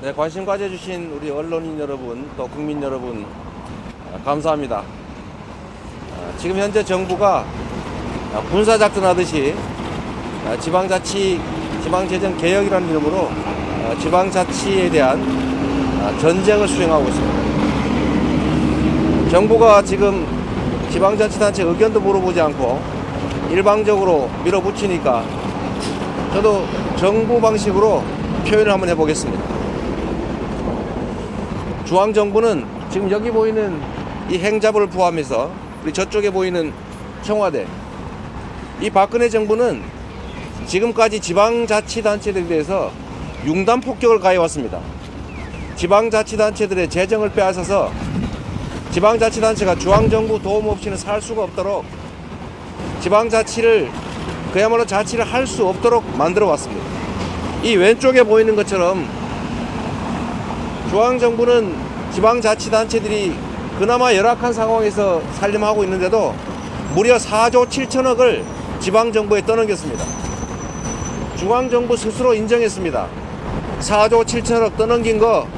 네, 관심 가져주신 우리 언론인 여러분, 또 국민 여러분, 감사합니다. 지금 현재 정부가 군사작전 하듯이 지방재정 개혁이라는 이름으로 지방자치에 대한 전쟁을 수행하고 있습니다. 정부가 지금 지방자치단체 의견도 물어보지 않고 일방적으로 밀어붙이니까 저도 정부 방식으로 표현을 한번 해보겠습니다. 중앙정부는 지금 여기 보이는 이 행자부를 포함해서 우리 저쪽에 보이는 청와대, 이 박근혜 정부는 지금까지 지방자치단체들에 대해서 융단폭격을 가해왔습니다. 지방자치단체들의 재정을 빼앗아서 지방자치단체가 중앙정부 도움 없이는 살 수가 없도록 지방자치를 그야말로 자치를 할 수 없도록 만들어 왔습니다. 이 왼쪽에 보이는 것처럼 중앙정부는 지방자치단체들이 그나마 열악한 상황에서 살림하고 있는데도 무려 4조 7천억을 지방정부에 떠넘겼습니다. 중앙정부 스스로 인정했습니다. 4조 7천억 떠넘긴 거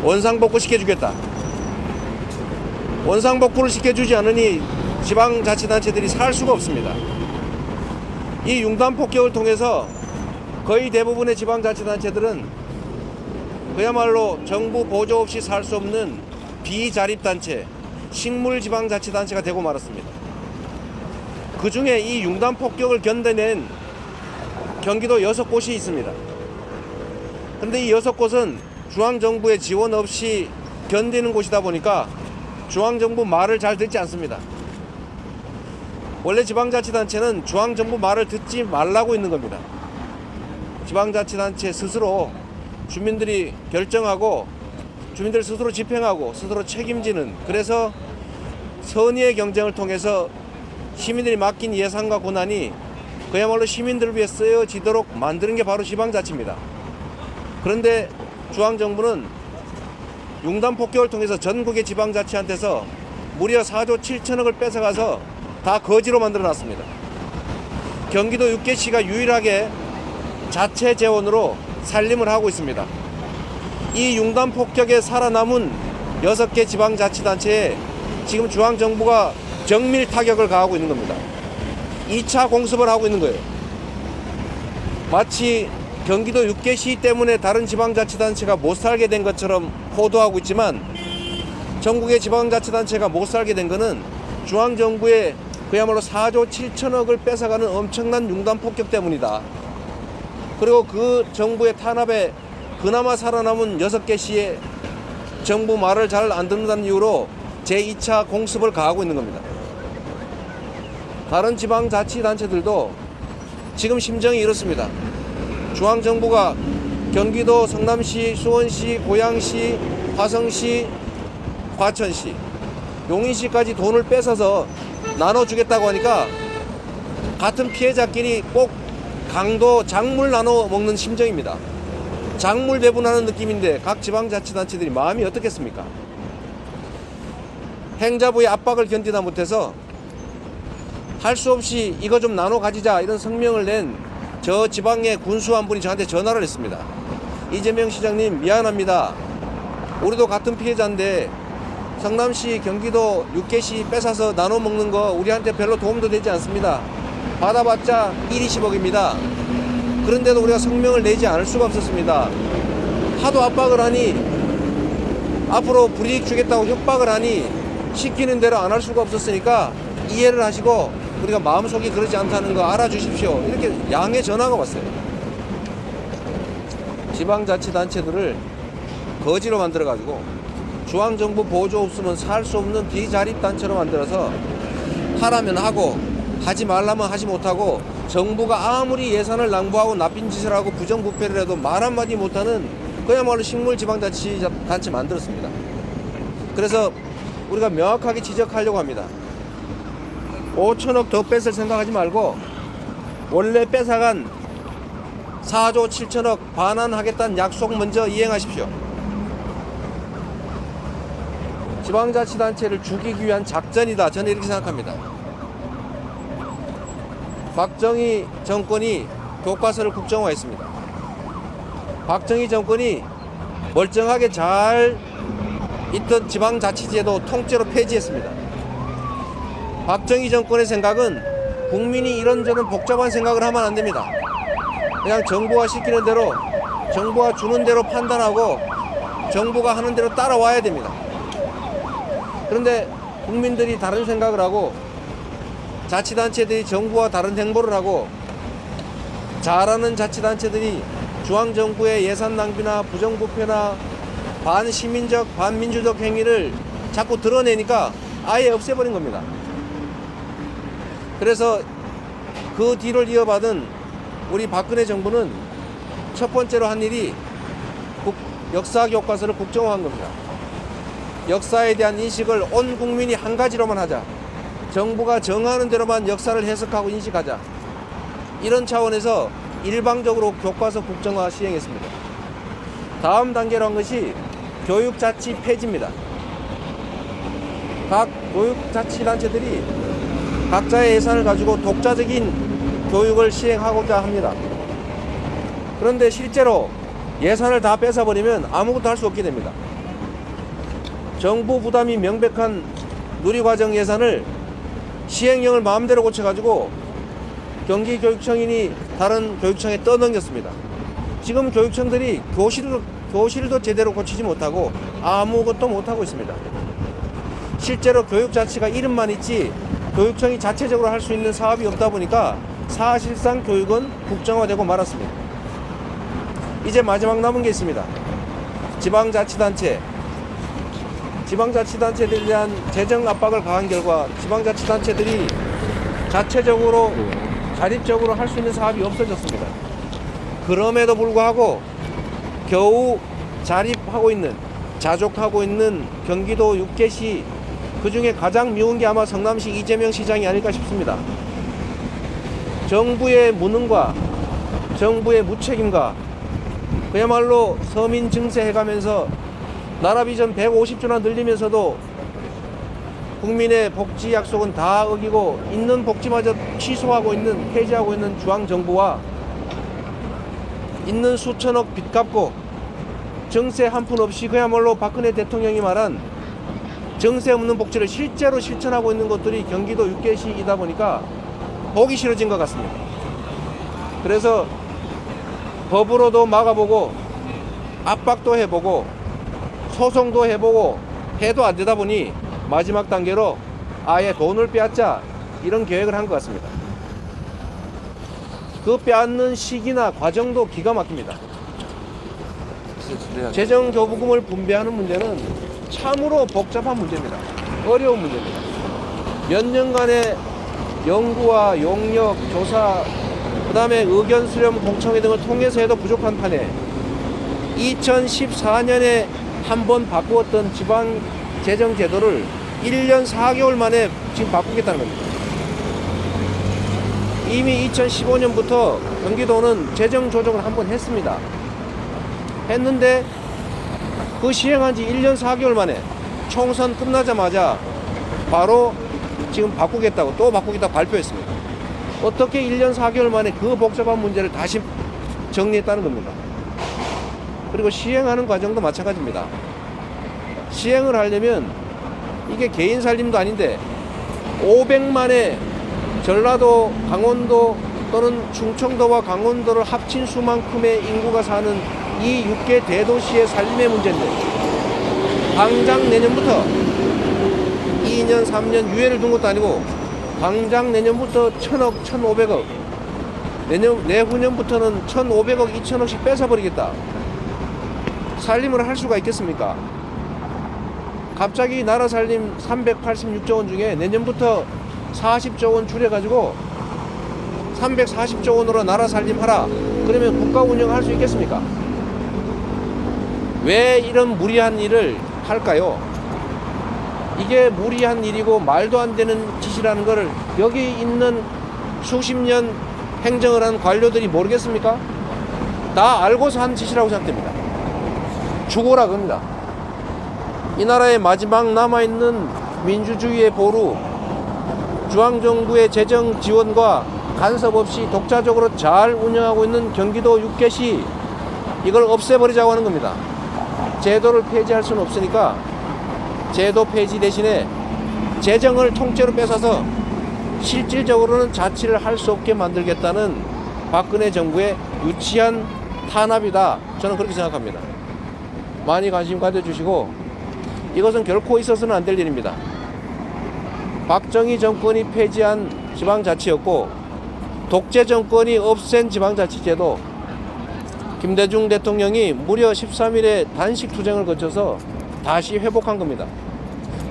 원상복구 시켜주겠다. 원상복구를 시켜주지 않으니 지방자치단체들이 살 수가 없습니다. 이 융단폭격을 통해서 거의 대부분의 지방자치단체들은 그야말로 정부 보조 없이 살 수 없는 비자립단체, 식물지방자치단체가 되고 말았습니다. 그 중에 이 융단폭격을 견뎌낸 경기도 6곳이 있습니다. 그런데 이 6곳은 중앙정부의 지원 없이 견디는 곳이다 보니까 중앙정부 말을 잘 듣지 않습니다. 원래 지방자치단체는 중앙정부 말을 듣지 말라고 있는 겁니다. 지방자치단체 스스로 주민들이 결정하고 주민들 스스로 집행하고 스스로 책임지는, 그래서 선의의 경쟁을 통해서 시민들이 맡긴 예산과 권한이 그야말로 시민들을 위해 쓰여지도록 만드는 게 바로 지방자치입니다. 그런데 중앙정부는 융단폭격을 통해서 전국의 지방자치한테서 무려 4조 7천억을 뺏어가서 다 거지로 만들어놨습니다. 경기도 6개시가 유일하게 자체 재원으로 살림을 하고 있습니다. 이 융단폭격에 살아남은 6개 지방자치단체에 지금 중앙정부가 정밀 타격을 가하고 있는 겁니다. 2차 공습을 하고 있는 거예요. 마치 경기도 6개시 때문에 다른 지방자치단체가 못 살게 된 것처럼 호도하고 있지만, 전국의 지방자치단체가 못 살게 된 것은 중앙정부의 그야말로 4조 7천억을 뺏어가는 엄청난 융단폭격 때문이다. 그리고 그 정부의 탄압에 그나마 살아남은 6개 시의 정부 말을 잘 안 듣는다는 이유로 제2차 공습을 가하고 있는 겁니다. 다른 지방자치단체들도 지금 심정이 이렇습니다. 중앙정부가 경기도 성남시, 수원시, 고양시, 화성시, 과천시, 용인시까지 돈을 뺏어서 나눠주겠다고 하니까 같은 피해자끼리 꼭 강도 작물 나눠 먹는 심정입니다. 작물 배분하는 느낌인데 각 지방자치단체들이 마음이 어떻겠습니까? 행자부의 압박을 견디다 못해서 할 수 없이 이거 좀 나눠 가지자 이런 성명을 낸 저 지방의 군수 한 분이 저한테 전화를 했습니다. 이재명 시장님, 미안합니다. 우리도 같은 피해자인데 성남시, 경기도 6개시 뺏어서 나눠 먹는 거 우리한테 별로 도움도 되지 않습니다. 받아봤자 120억입니다. 그런데도 우리가 성명을 내지 않을 수가 없었습니다. 하도 압박을 하니, 앞으로 불이익 주겠다고 협박을 하니 시키는 대로 안 할 수가 없었으니까 이해를 하시고 우리가 마음속이 그러지 않다는 거 알아주십시오. 이렇게 양해 전화가 왔어요. 지방자치단체들을 거지로 만들어가지고 중앙정부 보조 없으면 살 수 없는 비자립단체로 만들어서 하라면 하고 하지 말라면 하지 못하고, 정부가 아무리 예산을 낭비하고 나쁜 짓을 하고 부정부패를 해도 말 한마디 못하는 그야말로 식물지방자치단체 만들었습니다. 그래서 우리가 명확하게 지적하려고 합니다. 5천억 더 뺏을 생각하지 말고 원래 뺏어간 4조 7천억 반환하겠다는 약속 먼저 이행하십시오. 지방자치단체를 죽이기 위한 작전이다, 저는 이렇게 생각합니다. 박정희 정권이 교과서를 국정화했습니다. 박정희 정권이 멀쩡하게 잘 있던 지방자치제도 통째로 폐지했습니다. 박정희 정권의 생각은 국민이 이런저런 복잡한 생각을 하면 안 됩니다. 그냥 정부가 시키는 대로, 정부가 주는 대로 판단하고 정부가 하는 대로 따라와야 됩니다. 그런데 국민들이 다른 생각을 하고 자치단체들이 정부와 다른 행보를 하고 잘하는 자치단체들이 중앙정부의 예산 낭비나 부정부패나 반시민적, 반민주적 행위를 자꾸 드러내니까 아예 없애버린 겁니다. 그래서 그 뒤를 이어받은 우리 박근혜 정부는 첫 번째로 한 일이 역사 교과서를 국정화한 겁니다. 역사에 대한 인식을 온 국민이 한 가지로만 하자. 정부가 정하는 대로만 역사를 해석하고 인식하자. 이런 차원에서 일방적으로 교과서 국정화 시행했습니다. 다음 단계로 한 것이 교육자치 폐지입니다. 각 교육자치단체들이 각자의 예산을 가지고 독자적인 교육을 시행하고자 합니다. 그런데 실제로 예산을 다 뺏어버리면 아무것도 할 수 없게 됩니다. 정부 부담이 명백한 누리과정 예산을 시행령을 마음대로 고쳐가지고 경기교육청이니 다른 교육청에 떠넘겼습니다. 지금 교육청들이 교실도 제대로 고치지 못하고 아무것도 못하고 있습니다. 실제로 교육자치가 이름만 있지 교육청이 자체적으로 할 수 있는 사업이 없다 보니까 사실상 교육은 국정화되고 말았습니다. 이제 마지막 남은 게 있습니다. 지방자치단체들에 대한 재정 압박을 가한 결과 지방자치단체들이 자체적으로 자립적으로 할 수 있는 사업이 없어졌습니다. 그럼에도 불구하고 겨우 자족하고 있는 경기도 6개시, 그 중에 가장 미운 게 아마 성남시 이재명 시장이 아닐까 싶습니다. 정부의 무능과 정부의 무책임과 그야말로 서민 증세해가면서 나라 비전 150조나 늘리면서도 국민의 복지 약속은 다 어기고 있는 복지마저 폐지하고 있는 중앙정부와 있는 수천억 빚 갚고 정세 한 푼 없이 그야말로 박근혜 대통령이 말한 정세 없는 복지를 실제로 실천하고 있는 것들이 경기도 6개시이다 보니까 보기 싫어진 것 같습니다. 그래서 법으로도 막아보고 압박도 해보고 소송도 해보고 해도 안 되다 보니 마지막 단계로 아예 돈을 빼앗자 이런 계획을 한 것 같습니다. 그 빼앗는 시기나 과정도 기가 막힙니다. 재정교부금을 분배하는 문제는 참으로 복잡한 문제입니다. 어려운 문제입니다. 몇 년간의 연구와 용역, 조사, 그 다음에 의견 수렴, 공청회 등을 통해서 해도 부족한 판에 2014년에 한 번 바꾸었던 지방 재정 제도를 1년 4개월 만에 지금 바꾸겠다는 겁니다. 이미 2015년부터 경기도는 재정 조정을 한 번 했습니다. 했는데 그 시행한 지 1년 4개월 만에 총선 끝나자마자 바로 지금 바꾸겠다고 또 바꾸겠다고 발표했습니다. 어떻게 1년 4개월 만에 그 복잡한 문제를 다시 정리했다는 겁니다. 그리고 시행하는 과정도 마찬가지입니다. 시행을 하려면 이게 개인 살림도 아닌데 500만의 전라도, 강원도 또는 충청도와 강원도를 합친 수만큼의 인구가 사는 이 6개 대도시의 살림의 문제인데 당장 내년부터 2년, 3년 유예를 둔 것도 아니고 당장 내년부터 1,000억, 1,500억 내후년부터는 1,500억, 2,000억씩 뺏어버리겠다. 살림을 할 수가 있겠습니까? 갑자기 나라 살림 386조 원 중에 내년부터 40조 원 줄여가지고 340조 원으로 나라 살림하라. 그러면 국가 운영할 수 있겠습니까? 왜 이런 무리한 일을 할까요? 이게 무리한 일이고 말도 안 되는 짓이라는 것을 여기 있는 수십 년 행정을 한 관료들이 모르겠습니까? 다 알고서 한 짓이라고 생각됩니다. 죽어라 겁니다. 이 나라의 마지막 남아있는 민주주의의 보루, 중앙정부의 재정 지원과 간섭 없이 독자적으로 잘 운영하고 있는 경기도 6개시, 이걸 없애버리자고 하는 겁니다. 제도를 폐지할 수는 없으니까 제도 폐지 대신에 재정을 통째로 뺏어서 실질적으로는 자치를 할 수 없게 만들겠다는 박근혜 정부의 유치한 탄압이다. 저는 그렇게 생각합니다. 많이 관심 가져주시고, 이것은 결코 있어서는 안 될 일입니다. 박정희 정권이 폐지한 지방자치였고, 독재 정권이 없앤 지방자치제도, 김대중 대통령이 무려 13일의 단식 투쟁을 거쳐서 다시 회복한 겁니다.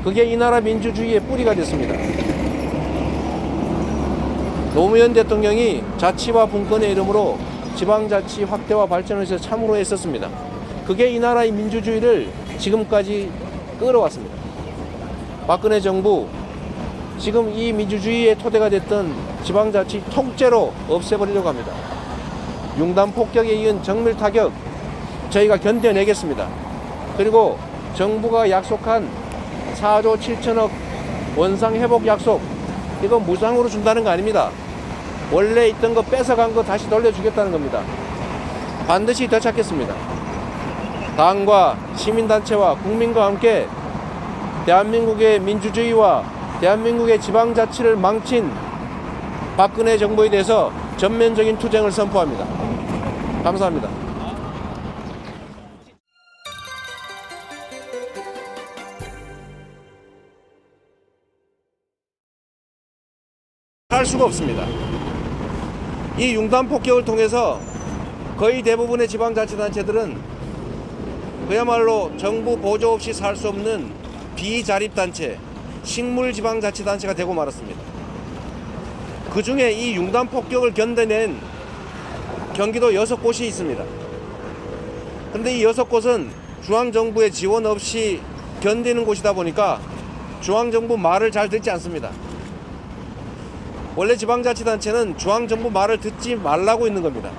그게 이 나라 민주주의의 뿌리가 됐습니다. 노무현 대통령이 자치와 분권의 이름으로 지방자치 확대와 발전을 위해서 참으로 애썼습니다. 그게 이 나라의 민주주의를 지금까지 끌어왔습니다. 박근혜 정부, 지금 이 민주주의의 토대가 됐던 지방자치 통째로 없애버리려고 합니다. 융단 폭격에 이은 정밀 타격 저희가 견뎌내겠습니다. 그리고 정부가 약속한 4조 7천억 원상 회복 약속, 이거 무상으로 준다는 거 아닙니다. 원래 있던 거 뺏어간 거 다시 돌려주겠다는 겁니다. 반드시 되찾겠습니다. 당과 시민단체와 국민과 함께 대한민국의 민주주의와 대한민국의 지방자치를 망친 박근혜 정부에 대해서 전면적인 투쟁을 선포합니다. 감사합니다. 할 수가 없습니다. 이 융단 폭격을 통해서 거의 대부분의 지방자치단체들은 그야말로 정부 보조 없이 살 수 없는 비자립단체, 식물지방자치단체가 되고 말았습니다. 그 중에 이 융단 폭격을 견뎌낸 경기도 6곳이 있습니다. 그런데 이 6곳은 중앙정부의 지원 없이 견디는 곳이다 보니까 중앙정부 말을 잘 듣지 않습니다. 원래 지방자치단체는 중앙정부 말을 듣지 말라고 있는 겁니다.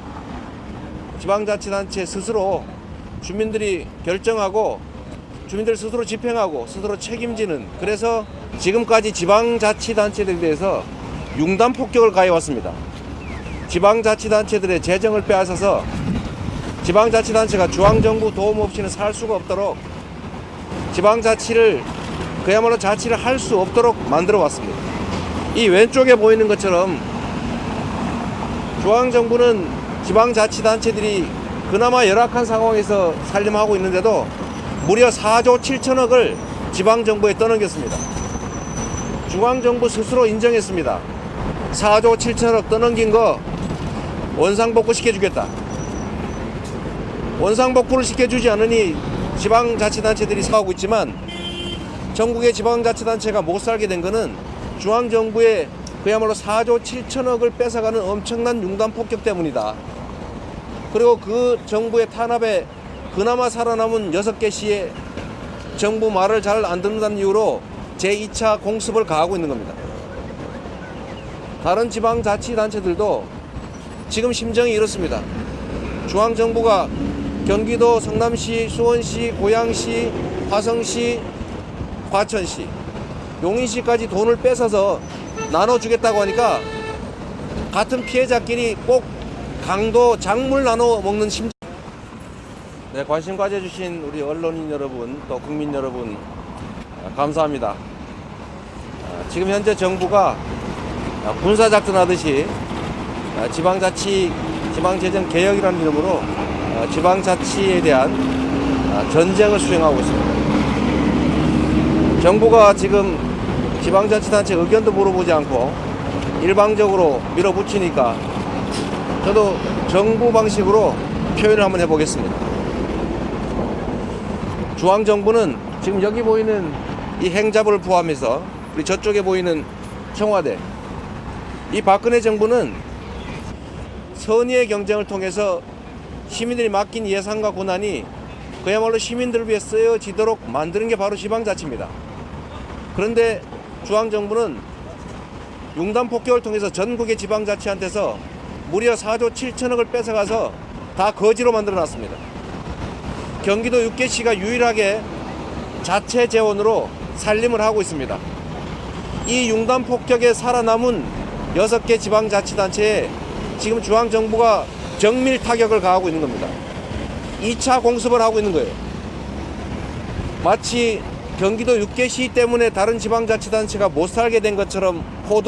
지방자치단체 스스로 주민들이 결정하고 주민들 스스로 집행하고 스스로 책임지는, 그래서 지금까지 지방자치단체들에 대해서 융단 폭격을 가해왔습니다. 지방자치단체들의 재정을 빼앗아서 지방자치단체가 중앙정부 도움 없이는 살 수가 없도록, 지방자치를 그야말로 자치를 할 수 없도록 만들어 왔습니다. 이 왼쪽에 보이는 것처럼 중앙정부는 지방자치단체들이 그나마 열악한 상황에서 살림하고 있는데도 무려 4조 7천억을 지방정부에 떠넘겼습니다. 중앙정부 스스로 인정했습니다. 4조 7천억 떠넘긴 거 원상복구 시켜주겠다. 원상복구를 시켜주지 않으니 지방자치단체들이 사고 있지만, 전국의 지방자치단체가 못 살게 된 거는 중앙정부의 그야말로 4조 7천억을 뺏어가는 엄청난 융단 폭격 때문이다. 그리고 그 정부의 탄압에 그나마 살아남은 6개 시에 정부 말을 잘 안 듣는다는 이유로 제2차 공습을 가하고 있는 겁니다. 다른 지방자치단체들도 지금 심정이 이렇습니다. 중앙정부가 경기도 성남시, 수원시, 고양시, 화성시, 과천시, 용인시까지 돈을 뺏어서 나눠주겠다고 하니까 같은 피해자끼리 꼭 강도 작물 나눠 먹는 심정. 네, 관심 가져주신 우리 언론인 여러분, 또 국민 여러분, 감사합니다. 지금 현재 정부가 군사작전 하듯이 지방자치, 지방재정 개혁이라는 이름으로 지방자치에 대한 전쟁을 수행하고 있습니다. 정부가 지금 지방자치단체 의견도 물어보지 않고 일방적으로 밀어붙이니까 저도 정부 방식으로 표현을 한번 해보겠습니다. 중앙정부는 지금 여기 보이는 이 행자부를 포함해서 우리 저쪽에 보이는 청와대, 이 박근혜 정부는 선의의 경쟁을 통해서 시민들이 맡긴 예산과 권한이 그야말로 시민들을 위해 쓰여지도록 만드는 게 바로 지방자치입니다. 그런데 중앙정부는 융단 폭격을 통해서 전국의 지방자치한테서 무려 4조 7천억을 뺏어가서 다 거지로 만들어놨습니다. 경기도 6개 시가 유일하게 자체 재원으로 살림을 하고 있습니다. 이 융단 폭격에 살아남은 6개 지방자치단체에 지금 중앙정부가 정밀 타격을 가하고 있는 겁니다. 2차 공습을 하고 있는 거예요. 마치 경기도 6개 시 때문에 다른 지방자치단체가 못 살게 된 것처럼 호도